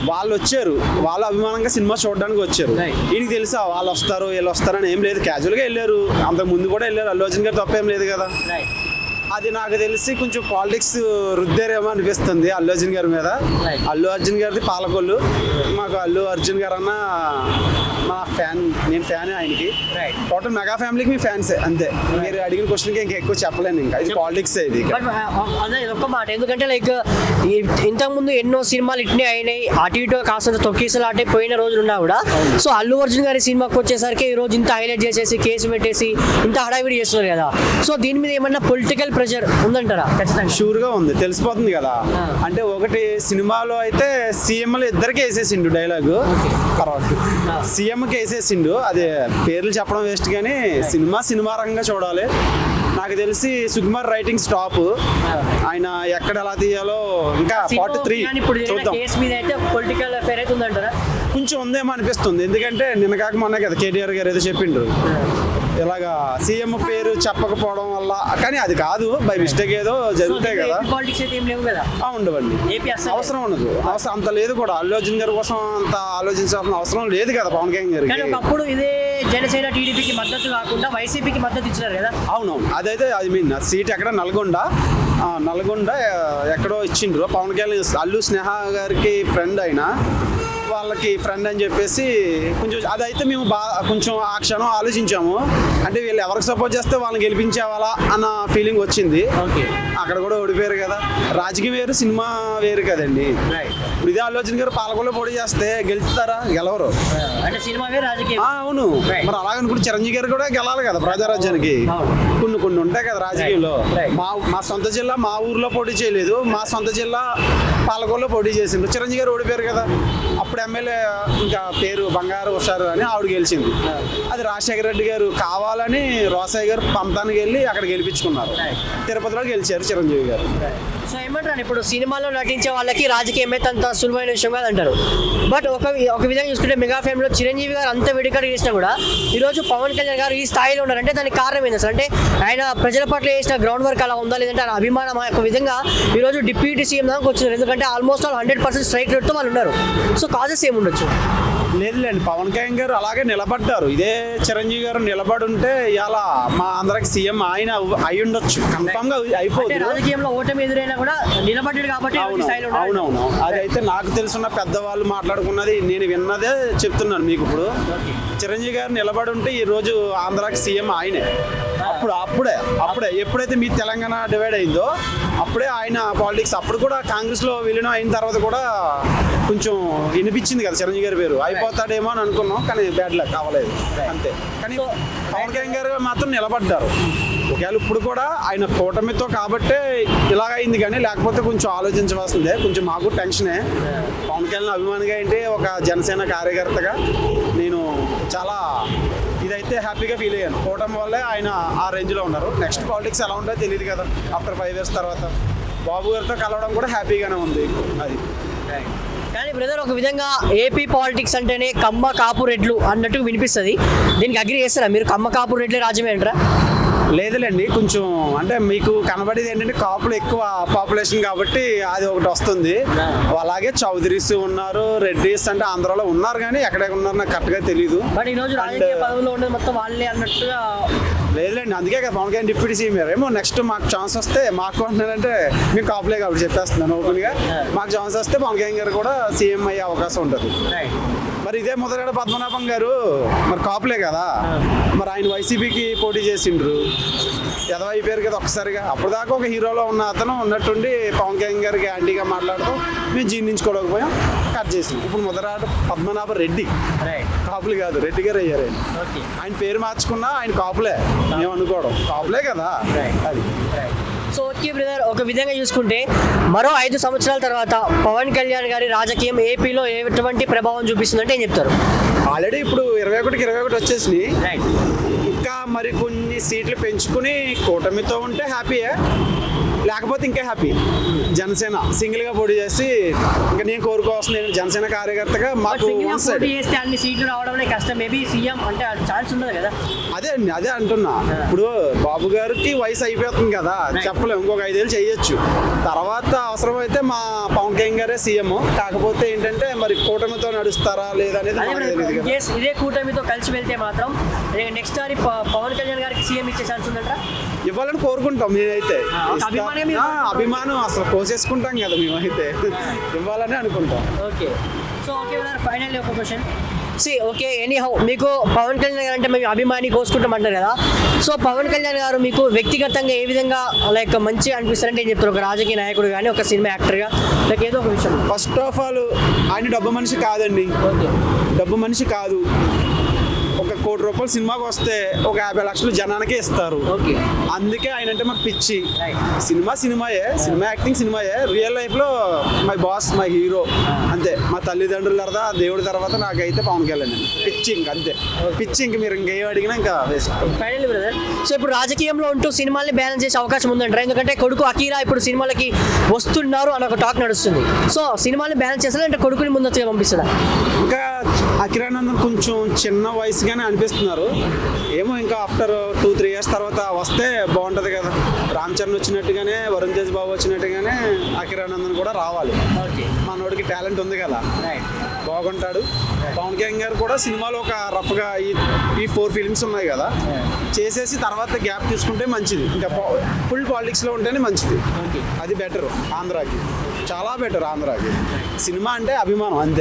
వాళ్ళు వచ్చారు, వాళ్ళు అభిమానంగా సినిమా చూడడానికి వచ్చారు. ఈయనకి తెలుసా వాళ్ళు వస్తారు వీళ్ళు వస్తారని ఏం లేదు, క్యాజువల్గా వెళ్ళారు. అంతకు ముందు కూడా వెళ్ళారు, అల్లు అర్జున్ గారు తప్పేం లేదు కదా. అది నాకు తెలిసి కొంచెం పాలిటిక్స్ రుద్దారేమో అనిపిస్తుంది అల్లు అర్జున్ గారి మీద. అల్లు అర్జున్ గారిది పాలకొల్లు, మాకు అల్లు అర్జున్ గారు అన్న మా ఫ్యాన్, నేను ఫ్యాన్ ఆయనకి. టోటల్ మెగా ఫ్యామిలీకి మీ ఫ్యాన్సే అంతే. మీరు అడిగిన క్వశ్చన్కి ఇంకా ఎక్కువ చెప్పలేను, ఇంకా ఇది పాలిటిక్స్ ఇది. అదే ఒక్క మాట, ఎందుకంటే లైక్ ఇంతకుముందు ఎన్నో సినిమాలు ఇట్నే అయినాయి, అటు ఇటు కాస్త తొక్కేసలు అటే పోయిన రోజులు ఉన్నా కూడా. సో అల్లు అర్జున్ గారి సినిమాకి వచ్చేసరికి ఈ రోజు ఇంత హైలైట్ చేసేసి కేసు పెట్టేసి ఇంత హడావిడి చేస్తున్నారు కదా. సో దీని మీద ఏమన్నా పొలిటికల్ ప్రెషర్ ఉందంటారా? ఖచ్చితంగా షూర్గా ఉంది, తెలిసిపోతుంది కదా. అంటే ఒకటి సినిమాలో అయితే సీఎంలు ఇద్దరికి వేసేసిండు డైలాగు, తర్వాత సీఎంకి వేసేసిండు. అది పేర్లు చెప్పడం వేస్ట్, కానీ సినిమా రంగంగా చూడాలి. నాకు తెలిసి సుకుమార్ రైటింగ్ స్టాప్, ఆయన ఎక్కడ ఎలా తీయాలో ఇంకా పార్ట్ 3 చూద్దాం. పొలిటికల్ అఫేర్ అయితే ఉందంటారా? కొంచెం ఉందేమో అనిపిస్తుంది, ఎందుకంటే నిన్న కాక మొన్న కదా కేటీఆర్ గారు ఏదో చెప్పిండ్రు ఇలాగా సీఎం పేరు చెప్పకపోవడం వల్ల. కానీ అది కాదు, బై మిస్టేక్ ఏదో జరుగుతాయి కదా. ఉండవండి, అవసరం ఉండదు, అవసరం అంత లేదు కూడా. అల్లు అర్జున్ గారి కోసం అంత ఆలోచించాల్సిన అవసరం లేదు కదా పవన్ కళ్యాణ్ గారికి. ఒకప్పుడు ఇదే జనసేన టీడీపీకి మద్దతు కాకుండా వైసీపీకి మద్దతు ఇచ్చినారు కదా. అవునవును, అదైతే అది మీన్ సీట్ ఎక్కడ నల్గొండ ఎక్కడో ఇచ్చిండ్రు పవన్ కళ్యాణ్. అల్లు స్నేహ గారికి ఫ్రెండ్ అయినా వాళ్ళకి ఫ్రెండ్ అని చెప్పేసి కొంచెం అదైతే మేము కొంచెం ఆ క్షణం ఆలోచించాము. అంటే వీళ్ళు ఎవరికి సపోర్ట్ చేస్తే వాళ్ళని గెలిపించేవాళ్ళ అన్న ఫీలింగ్ వచ్చింది. అక్కడ కూడా ఓడిపోయారు కదా. రాజకీయం వేరు, సినిమా వేరు కదండి. ఇప్పుడు ఇదే అల్లు అర్జున్ గారు పాలకొల్లో పోటీ చేస్తే గెలుస్తారా? గెలవరు. అవును, మరి అలాగనుకుంటే చిరంజీవి గారు కూడా గెలాలి కదా ప్రజారాజ్యానికి. కొన్ని ఉంటాయి కదా రాజకీయంలో. మా సొంత జిల్లా మా ఊర్లో పోటీ చేయలేదు, మా సొంత జిల్లా పాలకొల్లో పోటీ చేసిండ్రు, చిరంజీవి గారు ఓడిపోయారు కదా. అప్పుడు ఎమ్మెల్యే ఇంకా పేరు బంగారు ఉషారు అని ఆవిడ గెలిచింది. అది రాజశేఖర రెడ్డి గారు కావాలని రోసయ్య గారు పంతానికి వెళ్ళి అక్కడ గెలిపించుకున్నారు. తిరుపతిలో గెలిచారు చిరంజీవి గారు. సో ఏమంటారు, ఇప్పుడు సినిమాలో నటించే వాళ్ళకి రాజకీయం అయితే అంత సులువైన విషయం కాదు అంటారు. బట్ ఒక విధంగా చూసుకుంటే మెగా ఫ్యామిలీలో చిరంజీవి గారు అంత వెడికడ చేసినా కూడా ఈరోజు పవన్ కళ్యాణ్ గారు ఈ స్థాయిలో ఉన్నారంటే దానికి కారణం ఏంటి అసలు? అంటే ఆయన ప్రజల పట్ల చేసిన గ్రౌండ్ వర్క్ అలా ఉందా, లేదంటే ఆయన అభిమానం ఒక విధంగా ఈరోజు డిప్యూటీ సీఎం దాకా వచ్చినారు. ఎందుకంటే ఆల్మోస్ట్ 100% స్ట్రైక్ రేట్తో వాళ్ళు ఉన్నారు. సో కాజెస్ ఏముండొచ్చు? లేదులేండి, పవన్ కళ్యాణ్ గారు అలాగే నిలబడ్డారు. ఇదే చిరంజీవి గారు నిలబడి ఉంటే ఇలా మా అందరికి సీఎం ఆయన అయి ఉండొచ్చు, కన్ఫామ్ గా అయిపోతుంది. రాజకీయంలో ఓటమి ఎదురైనా కూడా నిలబడ్డాడు కాబట్టి. అవునవును, అదైతే నాకు తెలుసున్న పెద్దవాళ్ళు మాట్లాడుకున్నది నేను విన్నదే చెప్తున్నాను మీకు. ఇప్పుడు చిరంజీవి గారు నిలబడి ఉంటే ఈ రోజు ఆంధ్రాకి సీఎం ఆయనే. అప్పుడే ఎప్పుడైతే మీ తెలంగాణ డివైడ్ అయిందో అప్పుడే ఆయన పాలిటిక్స్. అప్పుడు కూడా కాంగ్రెస్ లో విలీనం అయిన తర్వాత కూడా కొంచెం వినిపించింది కదా చిరంజీవి గారి పేరు. అయిపోతాడేమో అని అనుకున్నాం, కానీ బ్యాడ్ లక్ అవ్వలేదు అంతే. కానీ పవన్ కళ్యాణ్ గారు మాత్రం నిలబడ్డారు. ఒకవేళ ఇప్పుడు కూడా ఆయన కూటమితో కాబట్టే ఇలాగైంది, కానీ లేకపోతే కొంచెం ఆలోచించవలసిందే. కొంచెం మాకు టెన్షనే. పవన్ కళ్యాణ్ అభిమానిగా ఏంటి, ఒక జనసేన కార్యకర్తగా నేను చాలా ఇదైతే హ్యాపీగా ఫీల్ అయ్యాను. కూటమి వల్లే ఆయన ఆ రేంజ్లో ఉన్నారు. నెక్స్ట్ పాలిటిక్స్ ఎలా ఉంటుందో తెలియదు కదా. ఆఫ్టర్ 5 years తర్వాత బాబు గారితో కలవడం కూడా హ్యాపీగానే ఉంది. అది కానీ బ్రదర్, ఒక విధంగా ఏపీ పాలిటిక్స్ అంటేనే కమ్మ కాపు రెడ్లు అన్నట్టు వినిపిస్తుంది. దీనికి అగ్రి చేస్తారా మీరు? కమ్మ కాపు రెడ్లే రాజ్యమే అంటారా? లేదులేండి, కొంచెం అంటే మీకు కనబడేది ఏంటంటే కాపులు ఎక్కువ పాపులేషన్ కాబట్టి అది ఒకటి వస్తుంది. అలాగే చౌదరీస్ ఉన్నారు, రెడ్డిస్ అంటే ఆంధ్రాలో ఉన్నారు, కానీ ఎక్కడెక్కడ ఉన్నారు నాకు కరెక్ట్గా తెలియదు. లేదులేండి, అందుకే కదా పవన్ కళ్యాణ్ డిప్యూటీ సీఎం ఏమో. నెక్స్ట్ మాకు ఛాన్స్ వస్తే, మాకు అంటున్నారంటే మేము కాపులే కాబట్టి చెప్పేస్తున్నాను ఓపెన్గా, మాకు ఛాన్స్ వస్తే పవన్ కళ్యాణ్ గారు కూడా సీఎం అయ్యే అవకాశం ఉంటుంది. మరి ఇదే మొదలగడ పద్మనాభం గారు మరి కాపులే కదా, మరి ఆయన వైసీపీకి పోటీ చేసిండ్రు, ఎదవ అయిపోయారు కదా ఒక్కసారిగా. అప్పుడు దాకా ఒక హీరోలో ఉన్న అతను ఉన్నట్టుండి పవన్ కళ్యాణ్ గారికి యాంటీగా మాట్లాడుతూ మేము జీర్ణించుకోలేకపోయాం, కట్ చేసింది. ఇప్పుడు మొదలగడ పద్మనాభ రెడ్డి, కాపులు కాదు రెడ్డి గారు అయ్యారు. ఆయన పేరు మార్చుకున్నా ఆయన కాపులే, మేము అనుకోవడం కాపులే కదా అది. సో ఓకే బ్రదర్, ఒక విధంగా చూసుకుంటే మరో 5 సంవత్సరాల తర్వాత పవన్ కళ్యాణ్ గారి రాజకీయం ఏపీలో ఎటువంటి ప్రభావం చూపిస్తుందంటే ఏం చెప్తారు? ఆల్రెడీ ఇప్పుడు 21 వచ్చేసినాయి. ఇంకా మరి కొన్ని సీట్లు పెంచుకుని కూటమితో ఉంటే హ్యాపీయే. లేకపోతే ఇంకా హ్యాపీ. జనసేన సింగిల్గా పోటీ చేసి ఇంకా నేను కోరుకోవాల్సింది నేను జనసేన కార్యకర్తగా మాకు one side. చేస్తే అన్ని సీట్లు రావడమే కష్టం. మేబీ సీఎం అంటే ఛాన్స్ ఉండదు కదా. అదే అండి, అదే అంటున్నా. ఇప్పుడు బాబు గారికి వయసు అయిపోతుంది కదా, చెప్పలేము, ఇంకొక 5 ఏళ్ళు చేయొచ్చు. తర్వాత అవసరమైతే మా పవన్ కళ్యాణ్ గారే సీఎం. కాకపోతే ఏంటంటే మరి కూటమితో నడుస్తారా లేదనేది అదే మనకు తెలియదు కదా. కేసు ఇదే కూటమితో కలిసి వెళ్తే మాత్రం నెక్స్ట్ సారి పవన్ కళ్యాణ్ గారికి సీఎం ఇచ్చే ఛాన్స్ ఉందంటారా? ఇవ్వాలని కోరుకుంటాం మేమైతే. అభిమానమే మీరు అభిమానం అసలు కోసేసుకుంటాం కదా మేమైతే. ఇవ్వాలని అనుకుంటాం. Okay. So okay brother, finally ఒక క్వశ్చన్. ఓకే, ఎనీ హౌ మీకు పవన్ కళ్యాణ్ గారు అంటే మేము అభిమాని కోసుకుంటాం అంటారు కదా. సో పవన్ కళ్యాణ్ గారు మీకు వ్యక్తిగతంగా ఏ విధంగా లైక్ మంచిగా అనిపిస్తారంటే ఏం చెప్తారు? ఒక రాజకీయ నాయకుడు కానీ ఒక సినిమా యాక్టర్గా లైక్ ఏదో ఒక విషయం. ఫస్ట్ ఆఫ్ ఆల్ ఆయన డబ్బు మనిషి కాదండి. ఓకే. డబ్బు మనిషి కాదు. ఒక 1 కోటి రూపాయలు సినిమాకి వస్తే ఒక 50 లక్షలు జనానికే ఇస్తారు. ఓకే. అందుకే ఆయన అంటే మాకు పిచ్చి. Right. సినిమాయే, సినిమా యాక్టింగ్ సినిమాయే. రియల్ లైఫ్లో మై బాస్, మై హీరో అంతే. మా తల్లిదండ్రుల తర్వాత దేవుడి తర్వాత నాకైతే పవన్ కళ్యాణ్ అండి. పిచ్చి ఇంక అంతే. పిచ్చి ఇంక మీరు ఇంకేం అడిగినా ఇంకా వేస్ట్. ఫైనల్ బ్రదర్, సో ఇప్పుడు రాజకీయంలో ఉంటూ సినిమాల్ని బ్యాలెన్స్ చేసే అవకాశం ఉందంటారా? ఎందుకంటే కొడుకు అకీరా ఇప్పుడు సినిమాలకి వస్తున్నారు అని ఒక టాక్ నడుస్తుంది. సో సినిమాల్ని బ్యాలెన్స్ చేస్తారా అంటే కొడుకుని ముందొచ్చుగా పంపిస్తారా? ఇంకా అకిరానందన్ కొంచెం చిన్న వయసుగానే అనిపిస్తున్నారు. ఏమో ఇంకా ఆఫ్టర్ 2-3 ఇయర్స్ తర్వాత వస్తే బాగుంటుంది కదా. రామ్ చరణ్ వచ్చినట్టుగానే, వరుణ్ తేజ్ బాబు వచ్చినట్టుగానే అకిరానందన్ కూడా రావాలి. ఓకే. మనోడికి టాలెంట్ ఉంది కదా, రైట్. బాగుంటాడు. పవన్ కళ్యాణ్ గారు కూడా సినిమాలో ఒక రఫ్గా ఈ 4 ఫిల్మ్స్ ఉన్నాయి కదా, చేసేసి తర్వాత గ్యాప్ తీసుకుంటే మంచిది. ఇంకా ఫుల్ పాలిటిక్స్లో ఉంటేనే మంచిది. ఓకే. అది బెటర్ ఆంధ్రాకి, చాలా బెటర్ ఆంధ్రాకి. సినిమా అంటే అభిమానం అంతే.